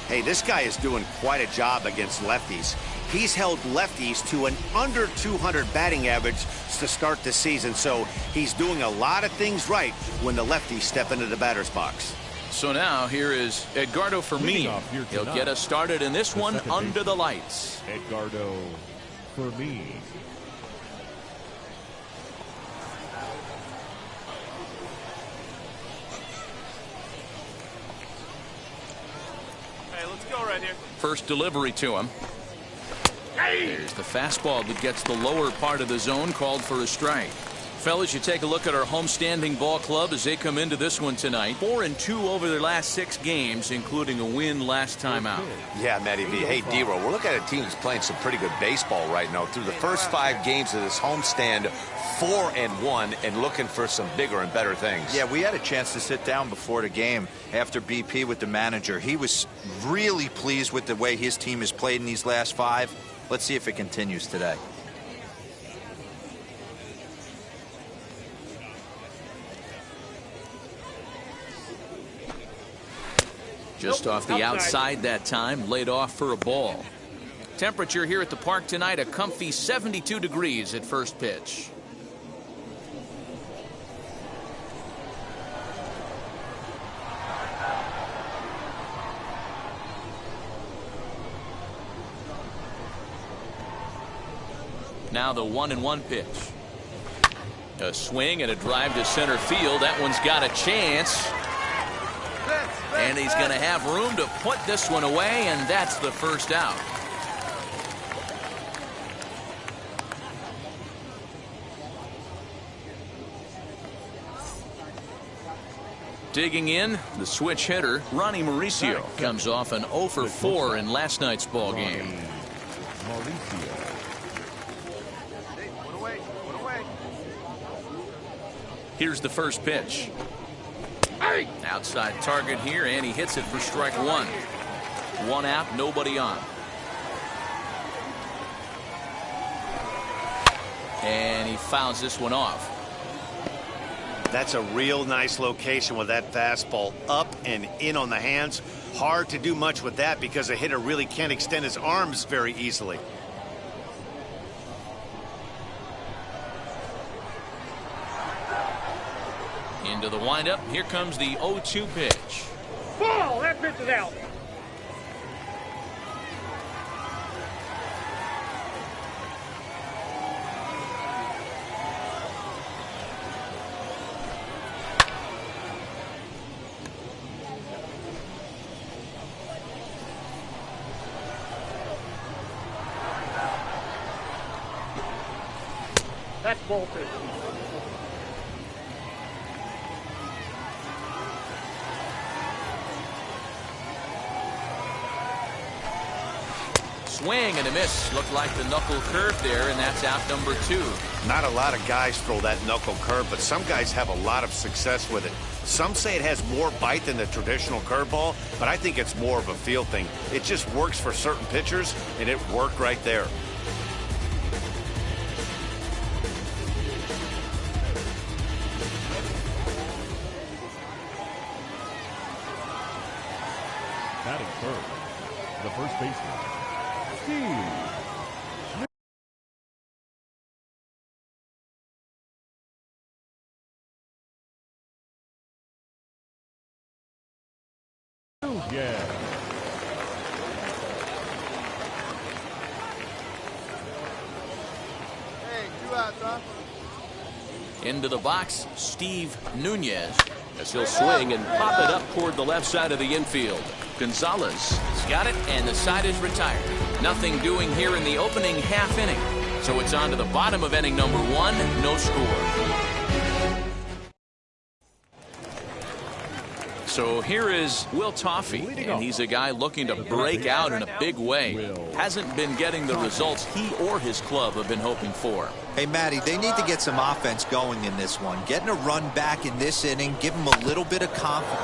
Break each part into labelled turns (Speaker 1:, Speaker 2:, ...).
Speaker 1: Hey, this guy is doing quite a job against lefties. He's held lefties to an under 200 batting average to start the season, so he's doing a lot of things right when the lefties step into the batter's box.
Speaker 2: So now here is Edgardo Fermin. He'll get us started in this one under the lights.
Speaker 3: Edgardo Fermin.
Speaker 4: Hey, let's go right here.
Speaker 2: First delivery to him. There's the fastball that gets the lower part of the zone, called for a strike. Fellas, you take a look at our homestanding ball club as they come into this one tonight. 4-2 over their last 6 games, including a win last time out.
Speaker 5: Yeah, Matty V. Hey, D-Roll, we're looking at a team that's playing some pretty good baseball right now. Through the first 5 games of this homestand, 4-1, and looking for some bigger and better things.
Speaker 6: Yeah, we had a chance to sit down before the game after BP with the manager. He was really pleased with the way his team has played in these last 5. Let's see if it continues today.
Speaker 2: Just off the outside that time, laid off for a ball. Temperature here at the park tonight, a comfy 72 degrees at first pitch. Now the 1-1 pitch. A swing and a drive to center field. That one's got a chance. And he's going to have room to put this one away, and that's the first out. Digging in, the switch hitter, Ronnie Mauricio, comes off an 0 for 4 in last night's ball game. Here's the first pitch. Outside target here, and he hits it for strike 1. 1 out, nobody on. And he fouls this one off.
Speaker 1: That's a real nice location with that fastball up and in on the hands. Hard to do much with that because a hitter really can't extend his arms very easily.
Speaker 2: Into the windup. Here comes the 0-2 pitch.
Speaker 4: Ball! That pitch is out. That's bolted.
Speaker 2: Swing and a miss. Looked like the knuckle curve there, and that's out number 2.
Speaker 1: Not a lot of guys throw that knuckle curve, but some guys have a lot of success with it. Some say it has more bite than the traditional curveball, but I think it's more of a feel thing. It just works for certain pitchers, and it worked right there.
Speaker 3: Batting first, the first baseman, Steve. Yeah.
Speaker 7: Hey, 2 outs, huh?
Speaker 2: Into the box, Steve Nunez, as he'll swing and pop it up toward the left side of the infield. Gonzalez has got it, and the side is retired. Nothing doing here in the opening half inning. So it's on to the bottom of inning number 1, no score. So here is Will Toffey, and he's a guy looking to break out in a big way. Hasn't been getting the results he or his club have been hoping for.
Speaker 6: Hey, Matty, they need to get some offense going in this one. Getting a run back in this inning, give them a little bit of confidence.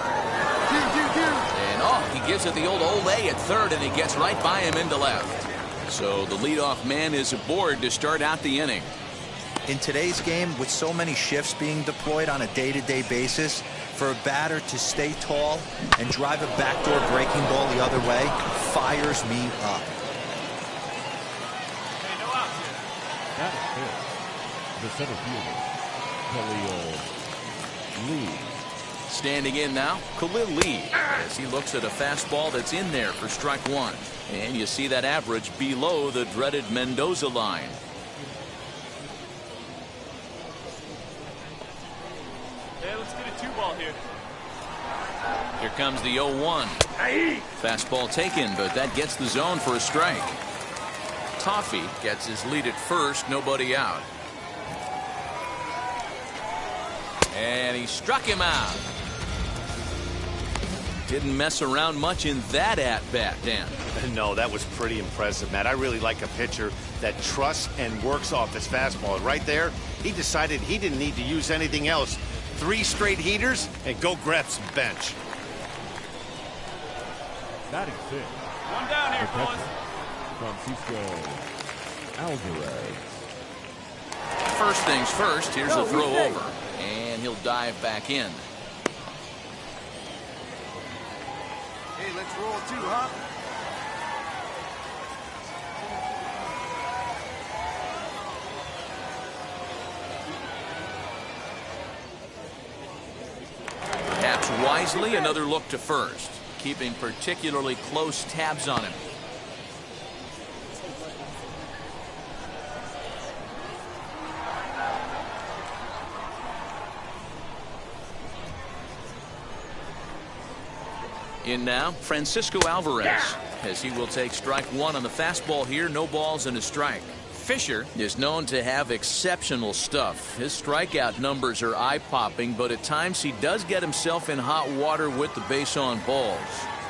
Speaker 2: And he gives it the old Ole at third, and he gets right by him into left. So the leadoff man is aboard to start out the inning.
Speaker 6: In today's game, with so many shifts being deployed on a day-to-day basis, for a batter to stay tall and drive a backdoor breaking ball the other way fires me up.
Speaker 3: That is it. The center fielder, Khalil Lee.
Speaker 2: Standing in now, Khalil Lee, as he looks at a fastball that's in there for strike one. And you see that average below the dreaded Mendoza line.
Speaker 4: Hey, let's get a 2-ball here.
Speaker 2: Here comes the 0-1. Fastball taken, but that gets the zone for a strike. Toffee gets his lead at first, nobody out. And he struck him out. Didn't mess around much in that at-bat, Dan.
Speaker 1: No, that was pretty impressive, Matt. I really like a pitcher that trusts and works off his fastball. And right there, he decided he didn't need to use anything else. 3 straight heaters and go grab some bench.
Speaker 3: That is it.
Speaker 4: One down here,
Speaker 3: The
Speaker 4: boys.
Speaker 3: catcher, Francisco Alvarez.
Speaker 2: First things first, here's a throw over. And he'll dive back in.
Speaker 7: Hey, let's roll 2, huh?
Speaker 2: Perhaps wisely, another look to first, keeping particularly close tabs on him. In now, Francisco Alvarez, as he will take strike one on the fastball here. No balls and a strike. Fisher is known to have exceptional stuff. His strikeout numbers are eye-popping, but at times he does get himself in hot water with the base on balls.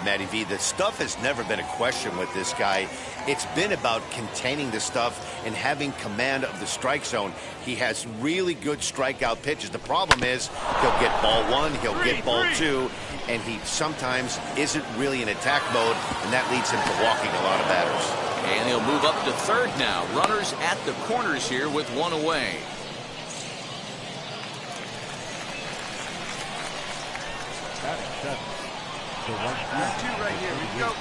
Speaker 1: Matty V, the stuff has never been a question with this guy. It's been about containing the stuff and having command of the strike zone. He has really good strikeout pitches. The problem is he'll get ball 1, he'll get ball 2, and he sometimes isn't really in attack mode, and that leads him to walking a lot of batters.
Speaker 2: And he'll move up to third now. Runners at the corners here with one away.
Speaker 3: That is 7. The right fielder,
Speaker 7: 2 right here. We go.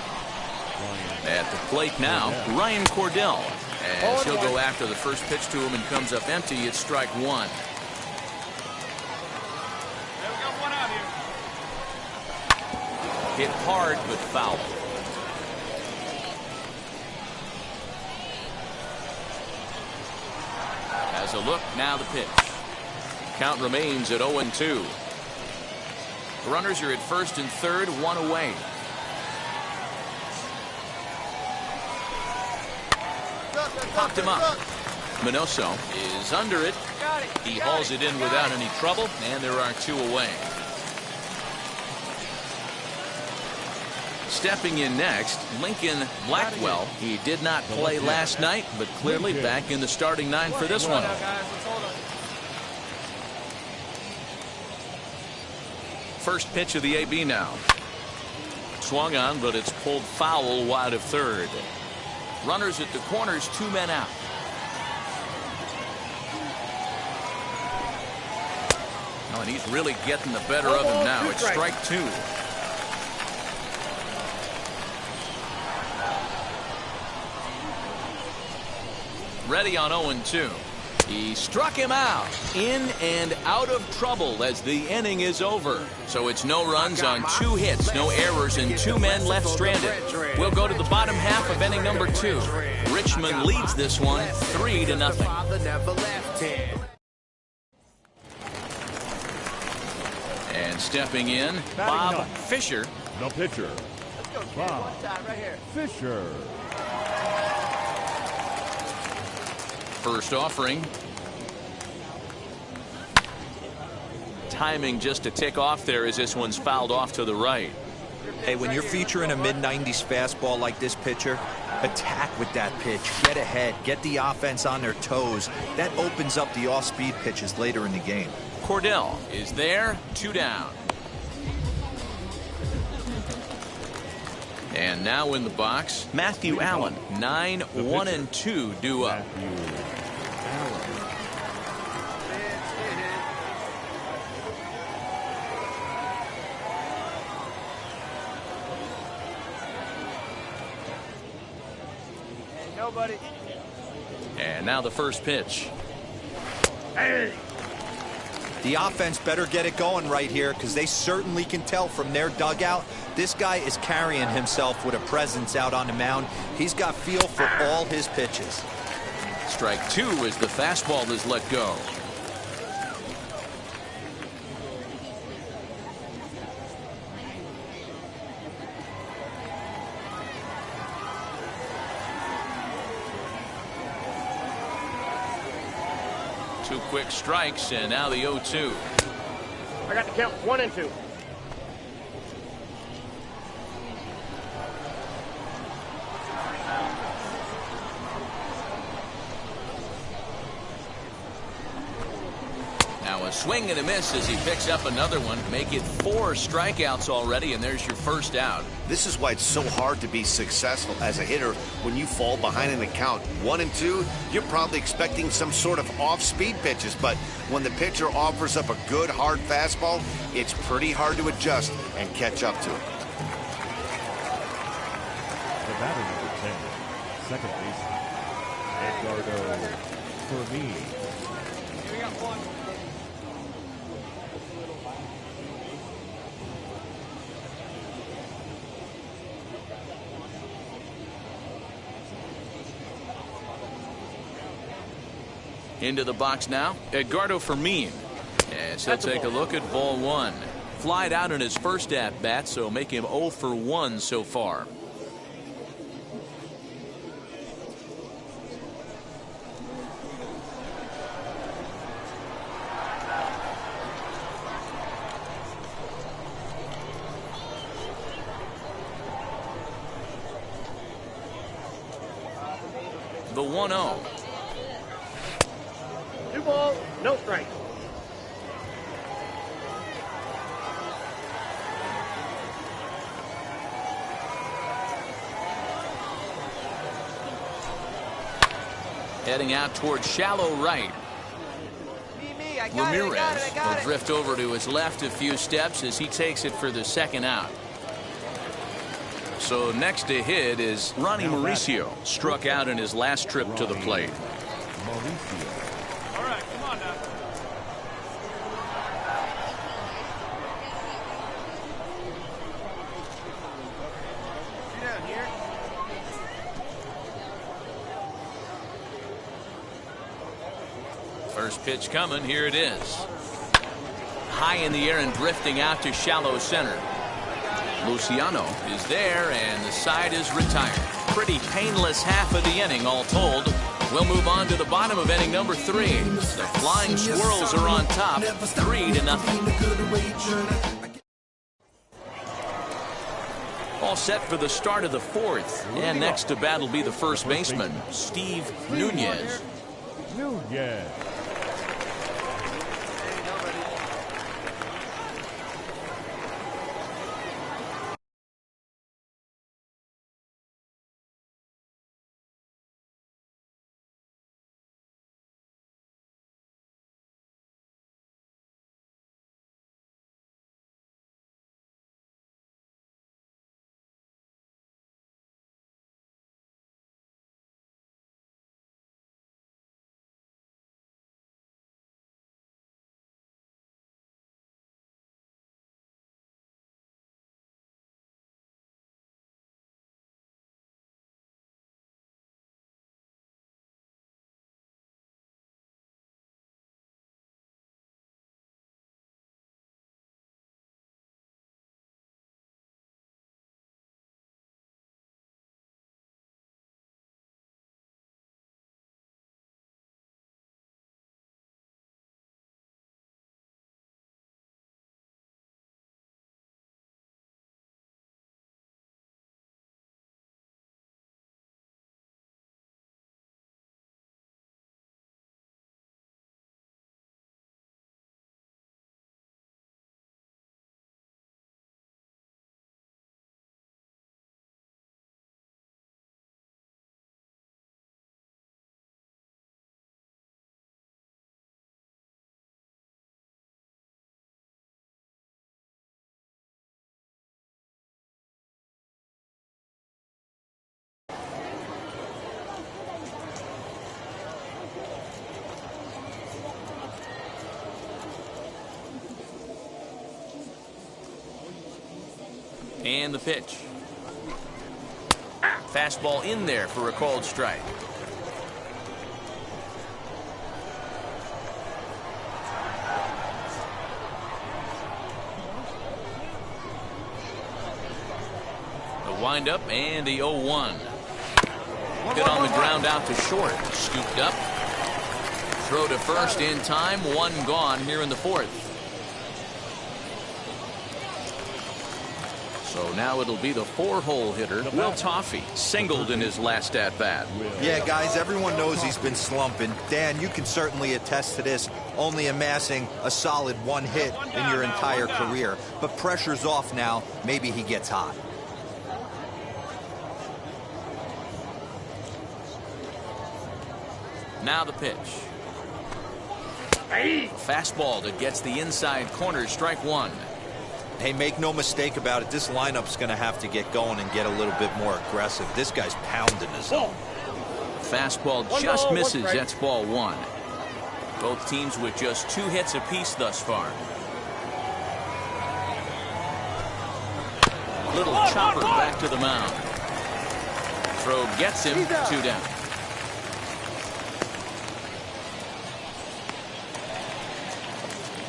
Speaker 2: At the plate now, Ryan Cordell. As he'll go after the first pitch to him and comes up empty, it's strike one.
Speaker 4: Hey, we got one out here.
Speaker 2: Hit hard but foul. As a look, now the pitch. Count remains at 0-2. The runners are at first and third, one away. Popped him up. Minoso is under it. He hauls it in without any trouble, and there are 2 away. Stepping in next, Lincoln Blackwell. He did not play last night, but clearly back in the starting 9 for this one. First pitch of the AB now. Swung on, but it's pulled foul wide of third. Runners at the corners, 2 men out. Oh, and he's really getting the better of him now. It's strike 2. Ready on 0-2. He struck him out. In and out of trouble as the inning is over. So it's no runs on 2 hits, no errors, and 2 men left stranded. We'll go to the bottom half of inning number 2. Richmond leads this one 3-0. And stepping in, Bob Fisher.
Speaker 3: The pitcher, Bob Fisher.
Speaker 2: First offering. Timing just a tick off there as this one's fouled off to the right.
Speaker 6: Hey, when you're featuring a mid-90s fastball like this pitcher, attack with that pitch. Get ahead. Get the offense on their toes. That opens up the off-speed pitches later in the game.
Speaker 2: Cordell is there, 2 down. And now in the box, Matthew Allen, 9-1-2 due up.
Speaker 7: Go, buddy.
Speaker 2: And now the first pitch.
Speaker 6: The offense better get it going right here because they certainly can tell from their dugout this guy is carrying himself with a presence out on the mound. He's got feel for all his pitches.
Speaker 2: Strike two as the fastball is let go. Two quick strikes, and now the 0-2.
Speaker 8: I got the count 1 and 2.
Speaker 2: Now a swing and a miss as he picks up another one. Make it 4 strikeouts already, and there's your first out.
Speaker 1: This is why it's so hard to be successful as a hitter when you fall behind in the count 1 and 2. You're probably expecting some sort of off-speed pitches, but when the pitcher offers up a good hard fastball, it's pretty hard to adjust and catch up to it.
Speaker 3: The batter number 10, second baseman, Edgardo for me.
Speaker 4: We got one.
Speaker 2: Into the box now, Edgardo Fermin. As he'll take a look at ball 1. Flied out in his first at-bat, so make him 0 for 1 so far. The 1-0.
Speaker 8: 2 balls, no strike.
Speaker 2: Heading out towards shallow right. Ramirez will drift over to his left a few steps as he takes it for the second out. So next to hit is Ronnie Mauricio. Struck out in his last trip to the plate.
Speaker 3: Mauricio.
Speaker 4: All right, come on now.
Speaker 7: Get down here.
Speaker 2: First pitch coming. Here it is. High in the air and drifting out to shallow center. Luciano is there, and the side is retired. Pretty painless half of the inning, all told. We'll move on to the bottom of inning number 3. The Flying Squirrels are on top, 3-0. All set for the start of the 4th. And next to bat will be the first baseman, Steve Nunez.
Speaker 3: Nunez.
Speaker 2: And the pitch. Fastball in there for a called strike. The windup and the 0-1. Hit on the ground out to short. Scooped up. Throw to first in time. One gone here in the fourth. So now it'll be the 4-hole hitter, Will Toffee, singled in his last at-bat.
Speaker 6: Yeah, guys, everyone knows he's been slumping. Dan, you can certainly attest to this, only amassing a solid 1 hit in your entire career. But pressure's off now. Maybe he gets hot.
Speaker 2: Now the pitch. Fastball that gets the inside corner, strike one.
Speaker 6: Hey, make no mistake about it, this lineup's going to have to get going and get a little bit more aggressive. This guy's pounding the zone.
Speaker 2: Fastball just misses. That's ball one. Both teams with just 2 hits apiece thus far. Little chopper back to the mound. Throw gets him. 2 down.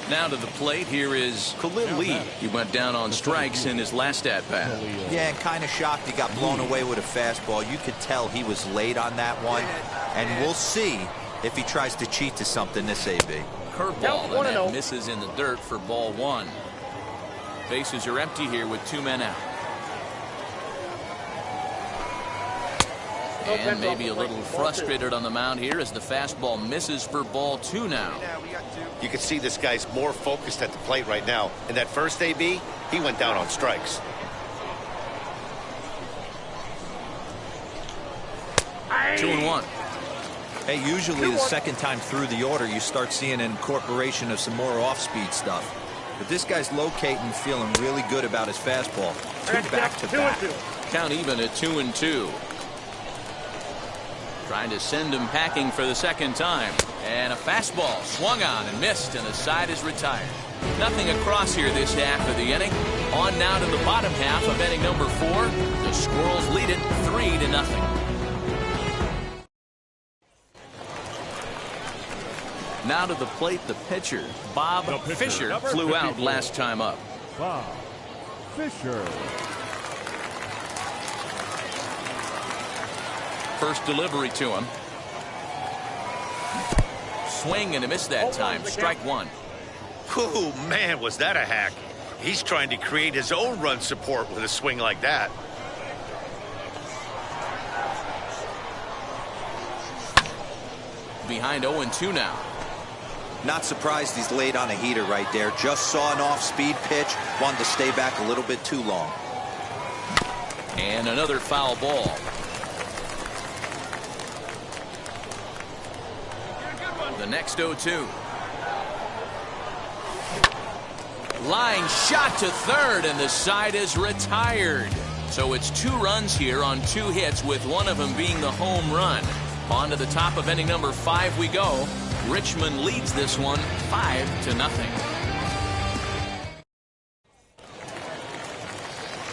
Speaker 2: Now to the plate, here is Khalil Lee. He went down on strikes in his last at-bat.
Speaker 6: Yeah, and kind of shocked he got blown away with a fastball. You could tell he was late on that one. And we'll see if he tries to cheat to something this AB.
Speaker 2: Curveball, and that misses in the dirt for ball one. Bases are empty here with 2 men out. And maybe a little frustrated on the mound here as the fastball misses for ball 2 now.
Speaker 1: You can see this guy's more focused at the plate right now. In that first AB, he went down on strikes.
Speaker 2: Two and one.
Speaker 6: Hey, usually the second time through the order, you start seeing an incorporation of some more off-speed stuff. But this guy's locating, feeling really good about his fastball. 2 back-to-back.
Speaker 2: Count even at 2-2. Trying to send him packing for the second time. And a fastball swung on and missed, and the side is retired. Nothing across here this half of the inning. On now to the bottom half of inning number 4. The Squirrels lead it 3-0. Now to the plate, the pitcher, Bob Fisher, flew out last time up.
Speaker 3: Bob Fisher.
Speaker 2: First delivery to him. Swing and a miss that time. Strike one.
Speaker 1: Ooh, man, was that a hack. He's trying to create his own run support with a swing like that.
Speaker 2: Behind 0-2 now.
Speaker 6: Not surprised he's laid on a heater right there. Just saw an off-speed pitch. Wanted to stay back a little bit too long.
Speaker 2: And another foul ball. The next 0-2. Line shot to third, and the side is retired. So it's 2 runs here on 2 hits, with one of them being the home run. On to the top of inning number 5 we go. Richmond leads this one 5-0.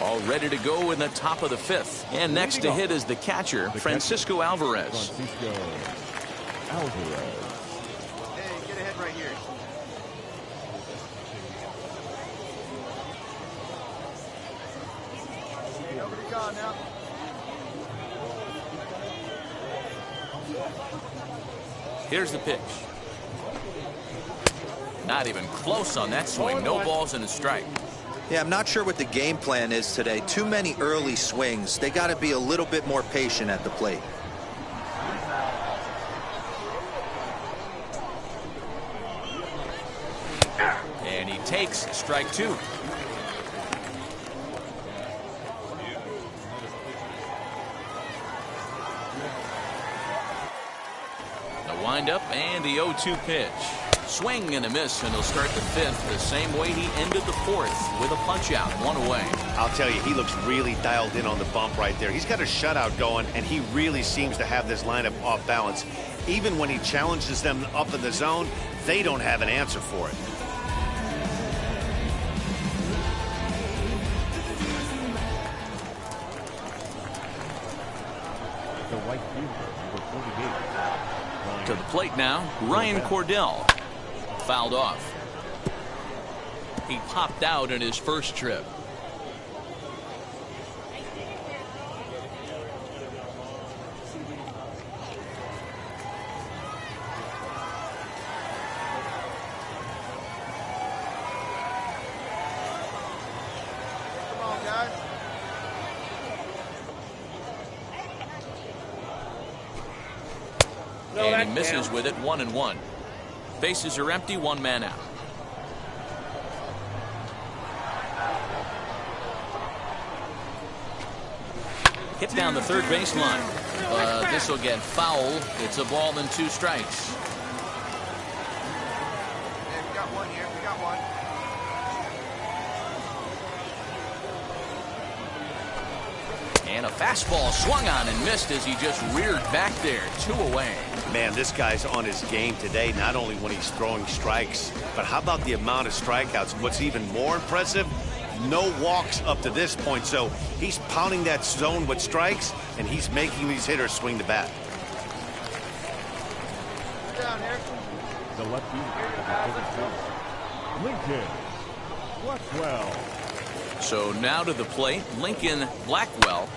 Speaker 2: All ready to go in the top of the 5th. And next to hit is the catcher, Francisco Alvarez.
Speaker 7: Hey, get ahead right here. Hey, over to God now.
Speaker 2: Here's the pitch. Not even close on that swing. No balls and a strike.
Speaker 6: Yeah, I'm not sure what the game plan is today. Too many early swings. They got to be a little bit more patient at the plate.
Speaker 2: And he takes strike 2. The windup and the 0-2 pitch. Swing and a miss, and he'll start the 5th the same way he ended the 4th, with a punch out, 1 away.
Speaker 1: I'll tell you, he looks really dialed in on the bump right there. He's got a shutout going, and he really seems to have this lineup off balance. Even when he challenges them up in the zone, they don't have an answer for it.
Speaker 3: The right fielder, number 48.
Speaker 2: To the plate now, Ryan Cordell. Fouled off. He popped out in his first trip.
Speaker 7: Come on, guys.
Speaker 8: No,
Speaker 2: And he
Speaker 8: that's
Speaker 2: misses
Speaker 8: down.
Speaker 2: with it, 1-1. Bases are empty, one man out. Hit down the third baseline. This will get foul. It's a ball and 2 strikes.
Speaker 7: Yeah, we got one here. We got one.
Speaker 2: And a fastball swung on and missed as he just reared back there. 2 away.
Speaker 1: Man, this guy's on his game today, not only when he's throwing strikes, but how about the amount of strikeouts? What's even more impressive, no walks up to this point, so he's pounding that zone with strikes, and he's making these hitters swing the bat.
Speaker 7: Get down here.
Speaker 3: The left fielder, number 32. Lincoln Blackwell.
Speaker 2: So now to the plate, Lincoln Blackwell.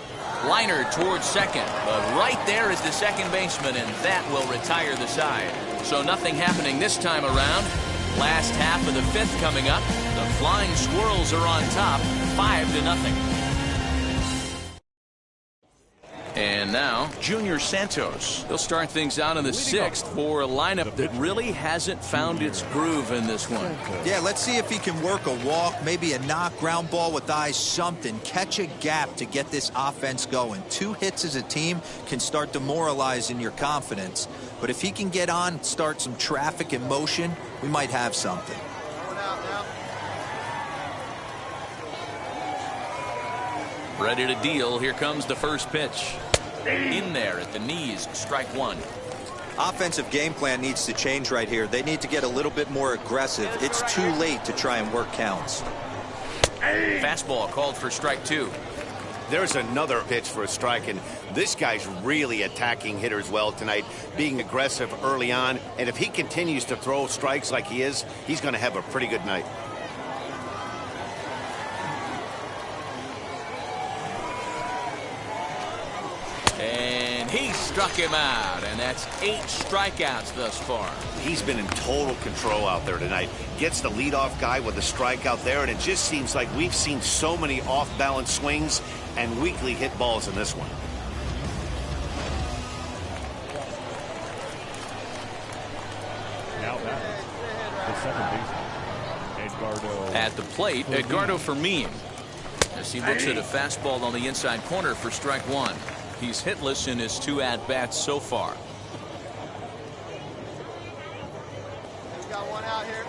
Speaker 2: Liner towards second, but right there is the second baseman, and that will retire the side. So nothing happening this time around. Last half of the 5th coming up. The Flying Squirrels are on top, 5-0. And now, Junior Santos. He'll start things out in the 6th for a lineup that really hasn't found its groove in this one.
Speaker 6: Yeah, let's see if he can work a walk, maybe a knock, ground ball with eyes, something. Catch a gap to get this offense going. 2 hits as a team can start demoralizing your confidence. But if he can get on, start some traffic in motion, we might have something.
Speaker 7: Going out now.
Speaker 2: Ready to deal. Here comes the first pitch. In there at the knees, strike 1.
Speaker 6: Offensive game plan needs to change right here. They need to get a little bit more aggressive. It's too late to try and work counts.
Speaker 2: Fastball called for strike 2.
Speaker 1: There's another pitch for a strike, and this guy's really attacking hitters well tonight, being aggressive early on, and if he continues to throw strikes like he is, he's going to have a pretty good night.
Speaker 2: And he struck him out, and that's 8 strikeouts thus far.
Speaker 1: He's been in total control out there tonight. Gets the leadoff guy with a strikeout there, and it just seems like we've seen so many off-balance swings and weakly hit balls in this one.
Speaker 3: Now back, the second baseman, Edgardo.
Speaker 2: At the plate, Edgardo Fermin. As he looks at a fastball on the inside corner for strike 1. He's hitless in his 2 at-bats so far.
Speaker 7: We got one out here.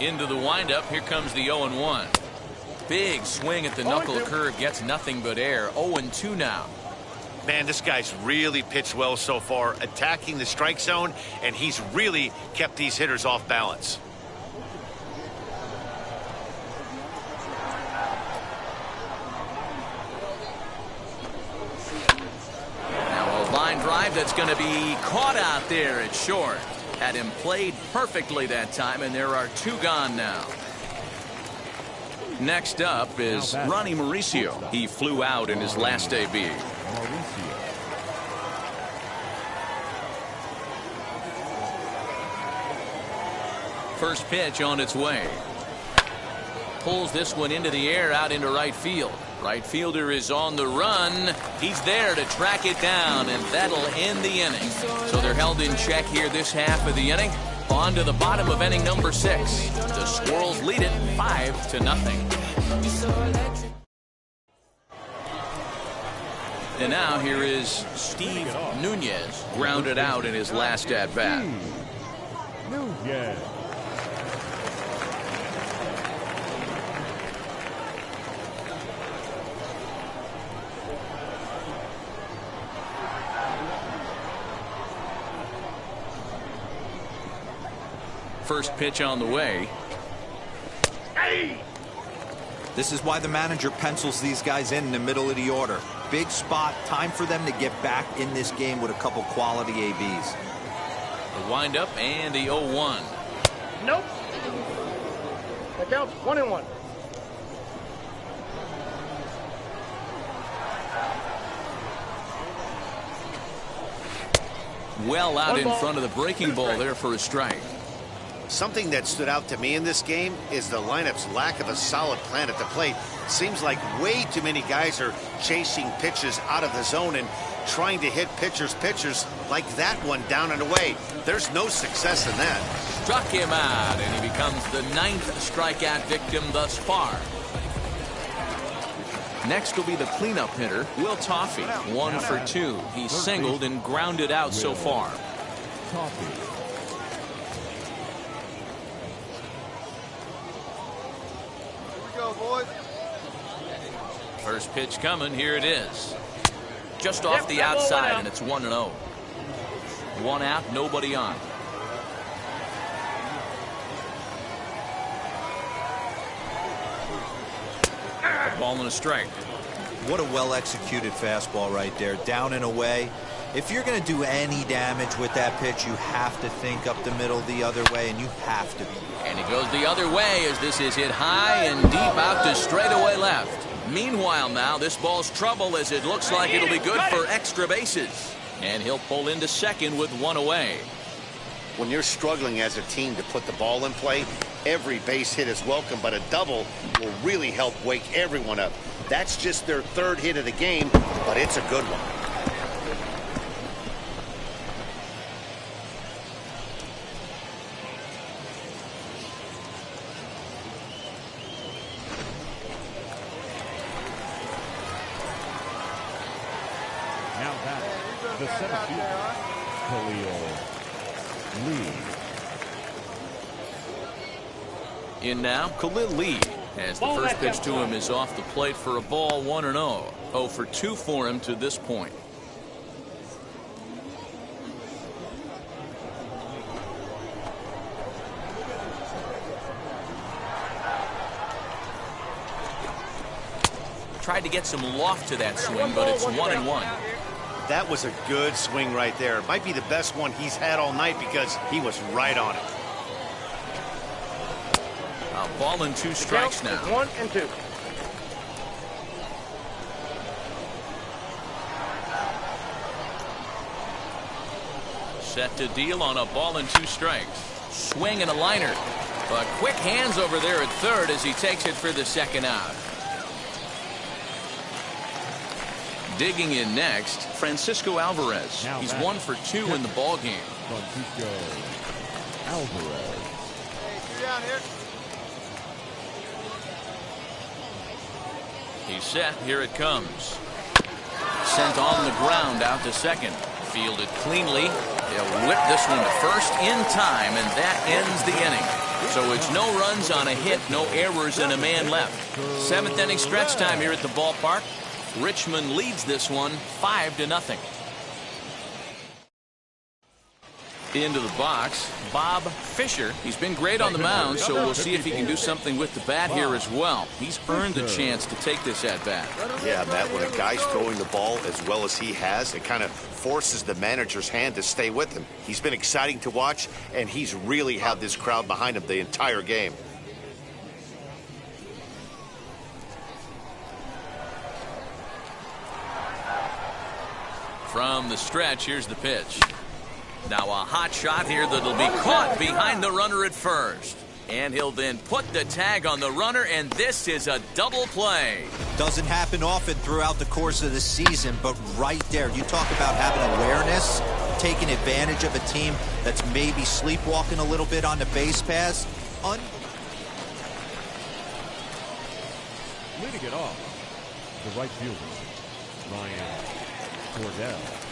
Speaker 2: Into the windup. Here comes the 0-1. Big swing at the knuckle curve. Gets nothing but air. 0-2 now.
Speaker 1: Man, this guy's really pitched well so far, attacking the strike zone, and he's really kept these hitters off balance.
Speaker 2: Now a line drive that's going to be caught out there at short. Had him played perfectly that time, and there are 2 gone now. Next up is Ronnie Mauricio. He flew out in his last debut. First pitch on its way. Pulls this one into the air out into right field. Right fielder is on the run. He's there to track it down, and that'll end the inning. So they're held in check here this half of the inning. On to the bottom of inning number 6. The Squirrels lead it 5-0. And now here is Steve Nunez, grounded out in his last at-bat.
Speaker 3: Nunez.
Speaker 2: First pitch on the way.
Speaker 6: This is why the manager pencils these guys in the middle of the order. Big spot, time for them to get back in this game with a couple quality ABs.
Speaker 2: The windup and the 0-1.
Speaker 8: Nope. The count's 1-1.
Speaker 2: Well out in front of the breaking ball there for a strike.
Speaker 1: Something that stood out to me in this game is the lineup's lack of a solid plan at the plate. Seems like way too many guys are chasing pitches out of the zone and trying to hit pitchers like that one down and away. There's no success in that.
Speaker 2: Struck him out, and he becomes the 9th strikeout victim thus far. Next will be the cleanup hitter, Will Toffee, 1 for 2. He's singled and grounded out so far.
Speaker 3: Toffee.
Speaker 7: Go, boys.
Speaker 2: First pitch coming. Here it is. Just off the outside, and it's 1-0. 1 out, nobody on. A ball and a strike.
Speaker 6: What a well-executed fastball right there, down and away. If you're going to do any damage with that pitch, you have to think up the middle the other way, and you have to be.
Speaker 2: And it goes the other way as this is hit high and deep out to straightaway left. Meanwhile now, this ball's trouble as it looks like it'll be good for extra bases. And he'll pull into second with 1 away.
Speaker 1: When you're struggling as a team to put the ball in play, every base hit is welcome, but a double will really help wake everyone up. That's just their 3rd hit of the game, but it's a good one.
Speaker 3: Now back, the center fielder, Khalil Lee.
Speaker 2: In now, Khalil Lee, as the first pitch to him is off the plate for a ball, 1-0. 0 for 2 for him to this point. Tried to get some loft to that swing, but it's 1-1.
Speaker 1: That was a good swing right there. Might be the best one he's had all night because he was right on it.
Speaker 2: A ball and 2 strikes now.
Speaker 8: 1-2.
Speaker 2: Set to deal on a ball and 2 strikes. Swing and a liner. But quick hands over there at third as he takes it for the 2nd out. Digging in next, Francisco Alvarez.
Speaker 3: Now
Speaker 2: He's
Speaker 3: back.
Speaker 2: 1 for 2 in the ball game.
Speaker 3: Francisco Alvarez.
Speaker 7: Hey, 2 down here.
Speaker 2: He's set. Here it comes. Sent on the ground out to second. Fielded cleanly. They'll whip this one to first in time, and that ends the inning. So it's no runs on a hit, no errors, and a man left. 7th inning stretch time here at the ballpark. Richmond leads this one 5-0. Into the box, Bob Fisher. He's been great on the mound, so we'll see if he can do something with the bat here as well. He's earned the chance to take this at bat.
Speaker 1: Yeah, Matt, when a guy's throwing the ball as well as he has, it kind of forces the manager's hand to stay with him. He's been exciting to watch, and he's really had this crowd behind him the entire game.
Speaker 2: From the stretch, here's the pitch. Now a hot shot here that'll be caught behind the runner at first. And he'll then put the tag on the runner, and this is a double play.
Speaker 6: Doesn't happen often throughout the course of the season, but right there, you talk about having awareness, taking advantage of a team that's maybe sleepwalking a little bit on the base pass.
Speaker 3: Leading it off, the right fielder, Ryan Cordell.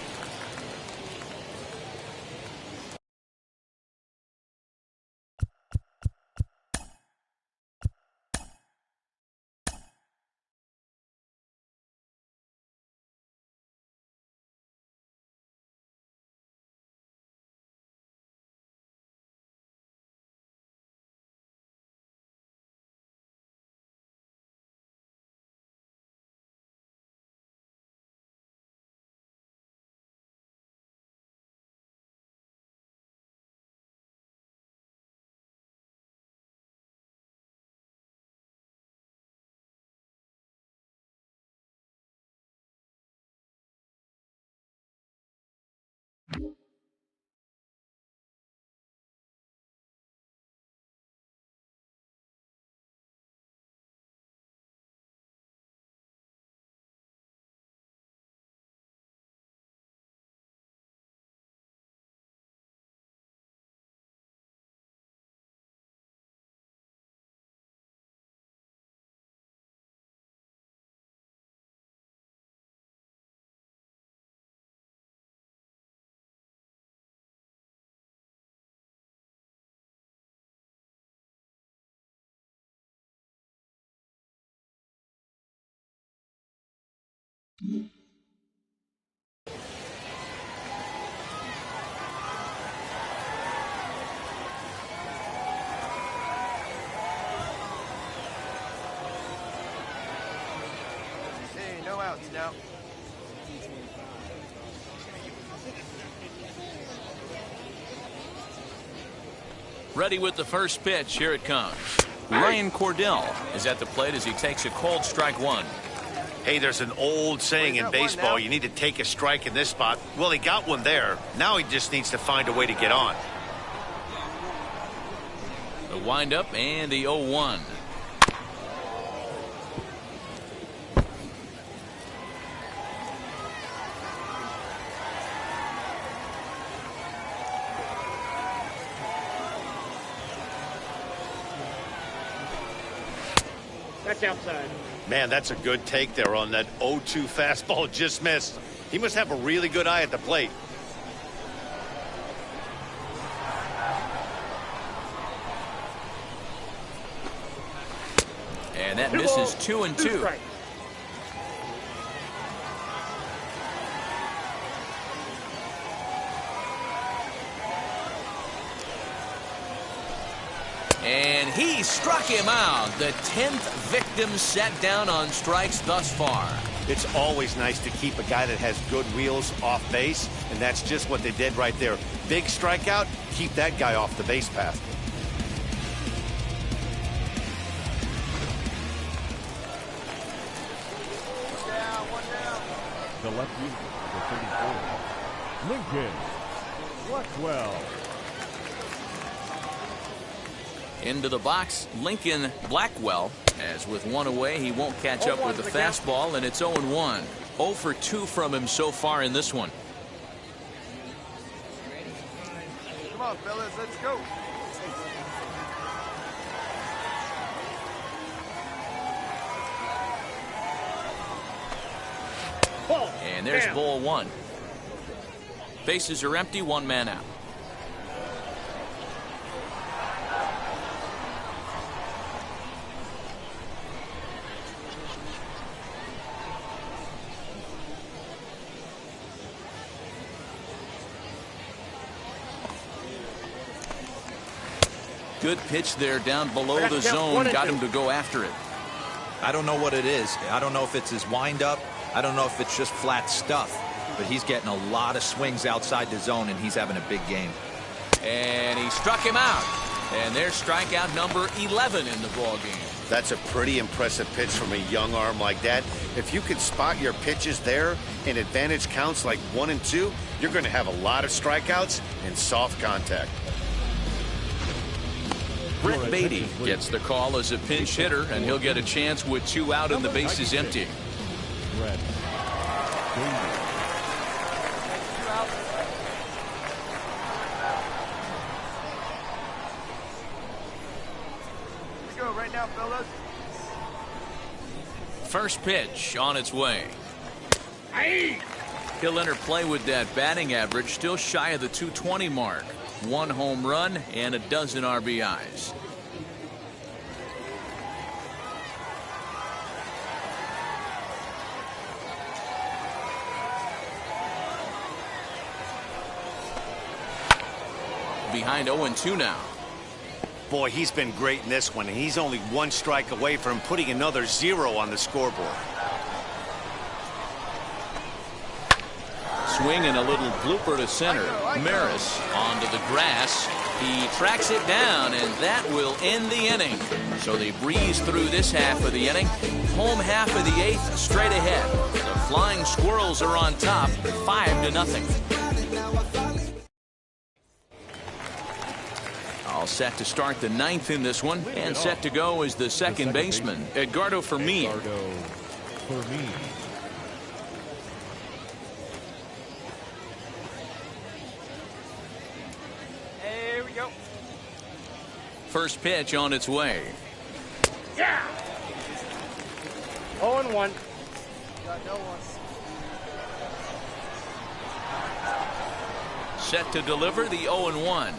Speaker 7: Hey, no outs now.
Speaker 2: Ready with the first pitch. Here it comes. Ryan Cordell is at the plate as he takes a called strike one.
Speaker 1: Hey, there's an old saying in baseball, you need to take a strike in this spot. Well, he got one there. Now he just needs to find a way to get on.
Speaker 2: The windup and the 0-1.
Speaker 8: That's outside.
Speaker 1: Man, that's a good take there on that 0-2 fastball just missed. He must have a really good eye at the plate.
Speaker 2: And that misses 2-2.
Speaker 8: Strike.
Speaker 2: And he struck him out. The 10th victim set down on strikes thus far.
Speaker 1: It's always nice to keep a guy that has good wheels off base, and that's just what they did right there. Big strikeout, keep that guy off the base path.
Speaker 7: One down.
Speaker 3: The left fielder, the 34, Lincoln Blackwell.
Speaker 2: Into the box, Lincoln Blackwell. As with one away, he won't catch up with the fastball, and it's 0-1. 0 for 2 from him so far in this one.
Speaker 7: Come on, fellas, let's go.
Speaker 8: Ball.
Speaker 2: And there's
Speaker 8: Bam.
Speaker 2: ball one. Bases are empty, one man out. Good pitch there down below the zone. Got him to go after it.
Speaker 6: I don't know what it is. I don't know if it's his windup. I don't know if it's just flat stuff. But he's getting a lot of swings outside the zone, and he's having a big game.
Speaker 2: And he struck him out. And there's strikeout number 11 in the ball game.
Speaker 1: That's a pretty impressive pitch from a young arm like that. If you can spot your pitches there in advantage counts like 1 and 2, you're going to have a lot of strikeouts and soft contact.
Speaker 2: Brett Beatty gets the call as a pinch hitter, and he'll get a chance with 2 out and the bases empty.
Speaker 3: Brett Beatty.
Speaker 7: Let's go right now, fellas.
Speaker 2: First pitch on its way. He'll enter play with that batting average, still shy of the 220 mark. 1 home run and a dozen RBIs. Behind 0-2 now.
Speaker 1: Boy, he's been great in this one, and he's only 1 strike away from putting another 0 on the scoreboard.
Speaker 2: Swing and a little blooper to center. Maris onto the grass. He tracks it down, and that will end the inning. So they breeze through this half of the inning. Home half of the 8th straight ahead. The Flying Squirrels are on top, 5-0. All set to start the 9th in this one, and set to go is the second baseman, Edgardo Fermin.
Speaker 7: Here we go.
Speaker 2: First pitch on its way.
Speaker 8: Yeah. 0-1.
Speaker 7: Got no one.
Speaker 2: Set to deliver the 0-1.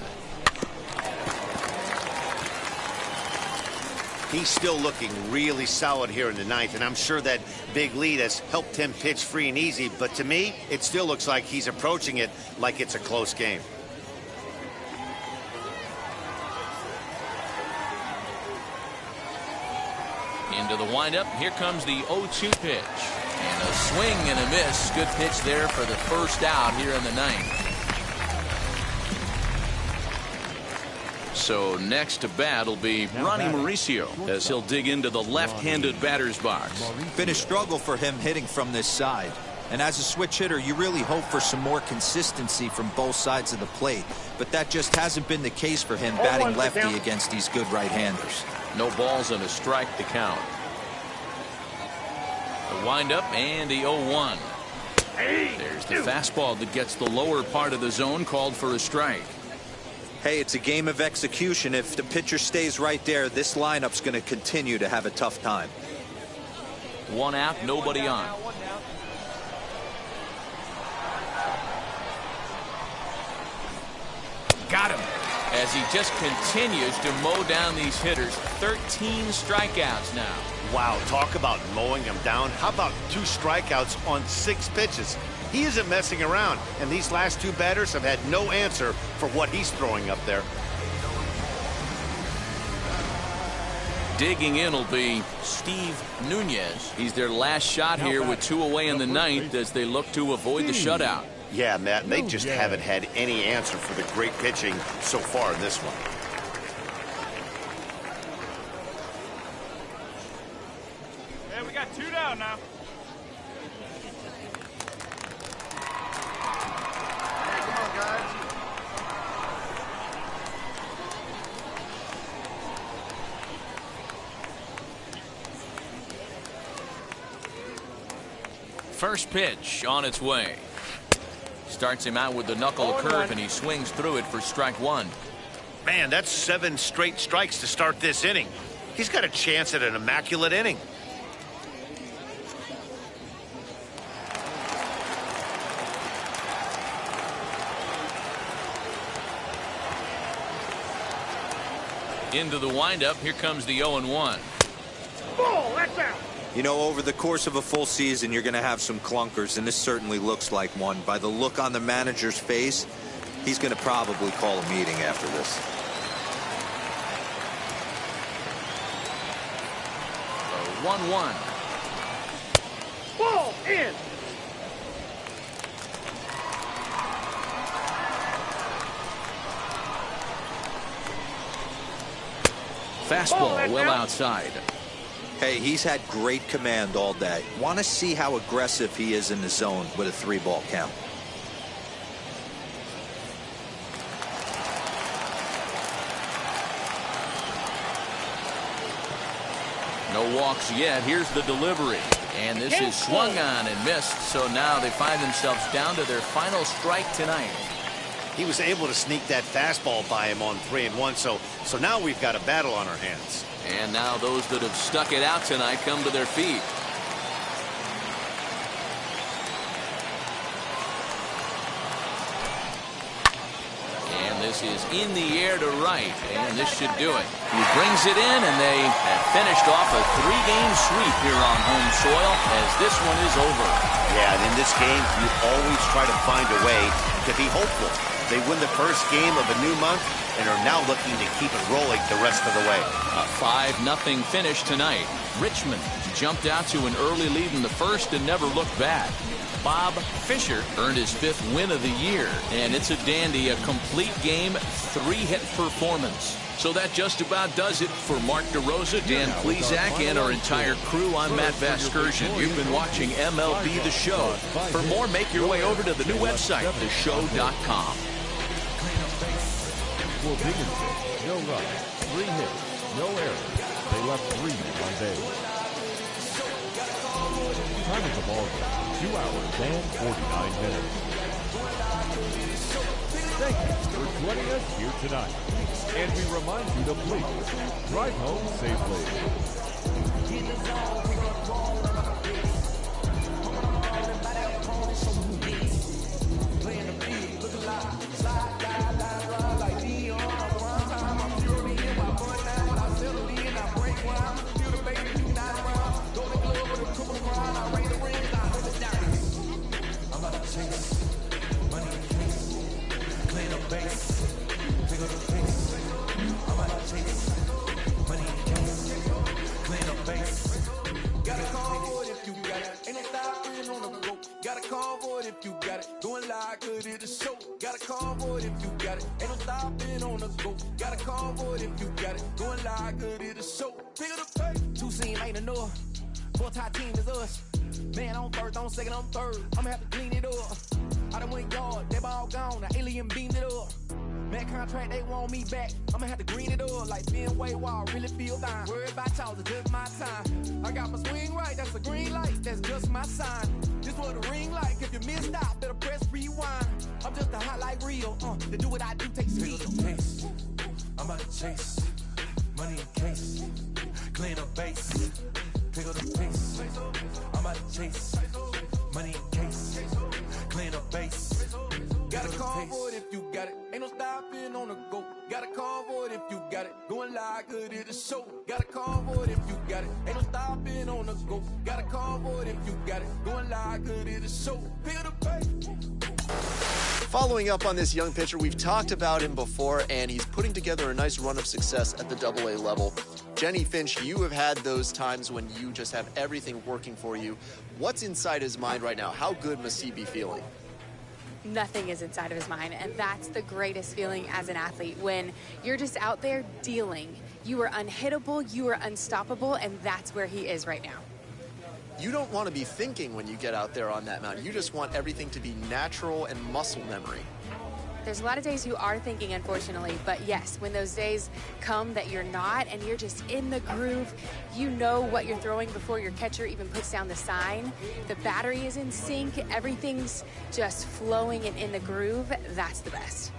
Speaker 1: He's still looking really solid here in the ninth, and I'm sure that big lead has helped him pitch free and easy, but to me, it still looks like he's approaching it like it's a close game.
Speaker 2: Into the windup. Here comes the 0-2 pitch. And a swing and a miss. Good pitch there for the first out here in the ninth. So next to bat will be Ronnie Mauricio as he'll dig into the left-handed batter's box.
Speaker 6: Been a struggle for him hitting from this side. And as a switch hitter, you really hope for some more consistency from both sides of the plate. But that just hasn't been the case for him batting lefty against these good right-handers.
Speaker 2: No balls and a strike to count. The windup and the 0-1. There's the fastball that gets the lower part of the zone, called for a strike.
Speaker 6: Hey, it's a game of execution. If the pitcher stays right there, this lineup's going to continue to have a tough time.
Speaker 2: One out, nobody on. Got him. As he just continues to mow down these hitters. 13 strikeouts now.
Speaker 1: Wow, talk about mowing them down. How about 2 strikeouts on 6 pitches? He isn't messing around, and these last 2 batters have had no answer for what he's throwing up there.
Speaker 2: Digging in will be Steve Nunez. He's their last shot here with 2 away in the ninth as they look to avoid the shutout.
Speaker 1: Yeah, Matt, they just haven't had any answer for the great pitching so far in this one.
Speaker 4: Hey, we got 2 down now.
Speaker 7: Come on, guys.
Speaker 2: First pitch on its way. Starts him out with the knuckle curve, and he swings through it for strike 1.
Speaker 1: Man, that's 7 straight strikes to start this inning. He's got a chance at an immaculate inning.
Speaker 2: Into the windup. Here comes the 0-1.
Speaker 8: Ball, that's out.
Speaker 6: You know, over the course of a full season, you're going to have some clunkers, and this certainly looks like one. By the look on the manager's face, he's going to probably call a meeting after this.
Speaker 2: The 1-1.
Speaker 8: Ball in.
Speaker 2: Fastball well outside.
Speaker 6: Hey, he's had great command all day. Want to see how aggressive he is in the zone with a 3-ball count.
Speaker 2: No walks yet. Here's the delivery. And this is swung on and missed. So now they find themselves down to their final strike tonight.
Speaker 1: He was able to sneak that fastball by him on 3-1, so now we've got a battle on our hands.
Speaker 2: And now those that have stuck it out tonight come to their feet. And this is in the air to right, and this should do it. He brings it in, and they have finished off a 3-game sweep here on home soil as this one is over.
Speaker 1: Yeah, and in this game, you always try to find a way to be hopeful. They win the first game of a new month and are now looking to keep it rolling the rest of the way.
Speaker 2: A 5-0 finish tonight. Richmond jumped out to an early lead in the first and never looked back. Bob Fisher earned his 5th win of the year, and it's a dandy, a complete game, 3-hit performance. So that just about does it for Mark DeRosa, Dan Plesac, and our entire crew. I'm Matt Vasgersian. You've been watching MLB The Show. For more, make your way over to the new website, theshow.com.
Speaker 3: For Bigginson, no runs, 3 hits, no errors. They left 3 on base. Time of the ball game, 2 hours and 49 minutes. Thank you for joining us here tonight. And we remind you to please drive home safely.
Speaker 9: Like if you got it. Ain't no stopping on the go. Got a call for it if you got it. Going live, good it a show. Pick up the pace. Two scene ain't enough. Four tie team is us. Man on first, on second, on third. I'ma have to clean it up. I done went yard, they ball gone. The alien beamed it up. Man contract, they want me back. I'ma have to green it up like being way wild. Really feel fine. Worried about y'all, it's just my time. I got my swing right, that's a green light. That's just my sign. This what a ring like. If you missed out, better press rewind. I'm just a hot like real. To do what I do takes skill. Pick up the pace. I'm about to chase. Money in case. Clean up base. Pick up the pace. I'm about to chase. Money in case. Clean up base. Got a call for it if you got it. Ain't no stopping on the go. Got a call for it if you got it. Going live, good it a show. Got a call for it if you got it. Ain't no stopping on the go. Got a call for it if you got it. Going live, good it a show. Pick up the pace.
Speaker 10: Following up on this young pitcher, we've talked about him before, and he's putting together a nice run of success at the AA level. Jenny Finch, you have had those times when you just have everything working for you. What's inside his mind right now? How good must he be feeling?
Speaker 11: Nothing is inside of his mind, and that's the greatest feeling as an athlete, when you're just out there dealing. You are unhittable, you are unstoppable, and that's where he is right now.
Speaker 10: You don't want to be thinking when you get out there on that mound. You just want everything to be natural and muscle memory.
Speaker 11: There's a lot of days you are thinking, unfortunately, but yes, when those days come that you're not and you're just in the groove, you know what you're throwing before your catcher even puts down the sign. The battery is in sync, everything's just flowing and in the groove. That's the best.